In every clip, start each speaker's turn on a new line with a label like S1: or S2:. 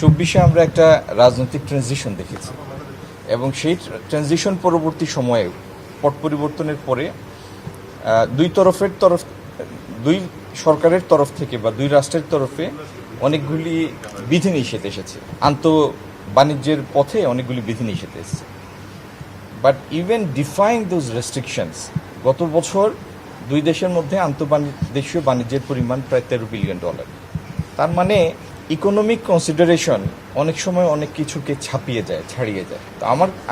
S1: 2024 আমরা একটা রাজনৈতিক ট্রানজিশন দেখেছি এবং সেই ট্রানজিশন পরবর্তী সময়ে পট পরিবর্তনের পরে দুই সরকারের তরফ থেকে বা দুই রাষ্ট্রের তরফে অনেকগুলি বিধিনিষেধ এসেছে। বাণিজ্যের পথে অনেকগুলি বিধিনিষেধ এসেছে। But even defying those restrictions, গত বছর দুই দেশের মধ্যে আন্তঃদেশীয় বাণিজ্যের পরিমাণ প্রায় $13 বিলিয়ন। তার মানে ইকোনমিক কনসিডারেশন অনেক সময় অনেক কিছুকে ছাড়িয়ে যায়। তো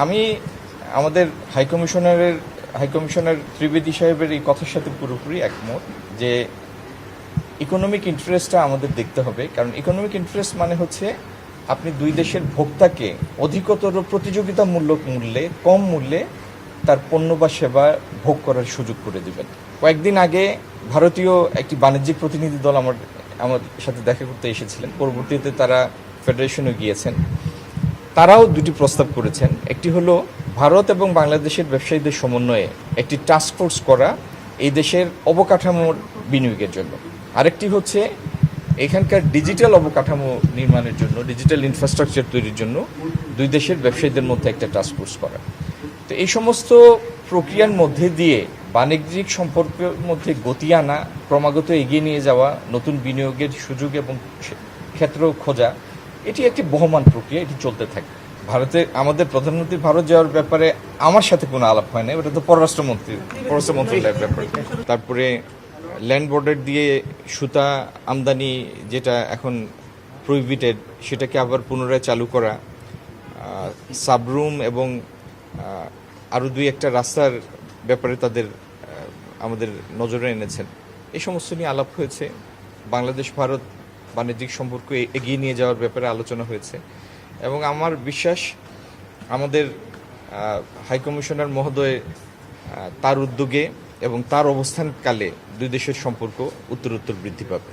S1: আমি আমাদের হাইকমিশনার ত্রিবেদী সাহেবের এই কথার সাথে পুরোপুরি একমত যে ইকোনমিক ইন্টারেস্টটা আমাদের দেখতে হবে। কারণ ইকোনমিক ইন্টারেস্ট মানে হচ্ছে আপনি দুই দেশের ভোক্তাকে অধিকতর প্রতিযোগিতামূলক মূল্যে, কম মূল্যে তার পণ্য বা সেবা ভোগ করার সুযোগ করে দেবেন। কয়েকদিন আগে ভারতীয় একটি বাণিজ্যিক প্রতিনিধি দল আমার সাথে দেখা করতে এসেছিলেন। পরবর্তীতে তারা ফেডারেশনে গিয়েছেন। তারাও দুটি প্রস্তাব করেছেন। একটি হলো ভারত এবং বাংলাদেশের ব্যবসায়ীদের সমন্বয়ে একটি টাস্ক ফোর্স করা এই দেশের অবকাঠামোর বিনিয়োগের জন্য। আরেকটি হচ্ছে এখানকার ডিজিটাল অবকাঠামো নির্মাণের জন্য, ডিজিটাল ইনফ্রাস্ট্রাকচার তৈরির জন্য দুই দেশের ব্যবসায়ীদের মধ্যে একটা টাস্ক ফোর্স করা। তো এই সমস্ত প্রক্রিয়ার মধ্যে দিয়ে বাণিজ্যিক সম্পর্কের মধ্যে গতি আনা, ক্রমাগত এগিয়ে নিয়ে যাওয়া, নতুন বিনিয়োগের সুযোগ এবং ক্ষেত্র খোঁজা, এটি একটি বহমান প্রক্রিয়া, এটি চলতে থাকে। আমাদের প্রধানমন্ত্রী ভারত যাওয়ার ব্যাপারে আমার সাথে কোনো আলাপ হয় না, এটা তো পররাষ্ট্র মন্ত্রণালয়ের ব্যাপার। তারপরে ল্যান্ড বর্ডার দিয়ে সুতা আমদানি যেটা এখন প্রহিবিটেড, সেটাকে আবার পুনরায় চালু করা, সাবরুম এবং আরও দুই একটা রাস্তার ব্যাপারে আমাদের নজরে এনেছেন। এই সমস্ত নিয়ে আলাপ হয়েছে। বাংলাদেশ ভারত বাণিজ্যিক সম্পর্ক এগিয়ে নিয়ে যাওয়ার ব্যাপারে আলোচনা হয়েছে এবং আমার বিশ্বাস আমাদের হাইকমিশনার মহোদয় তার উদ্যোগে এবং তার অবস্থানকালে দুই দেশের সম্পর্ক উত্তরোত্তর বৃদ্ধি পাবে।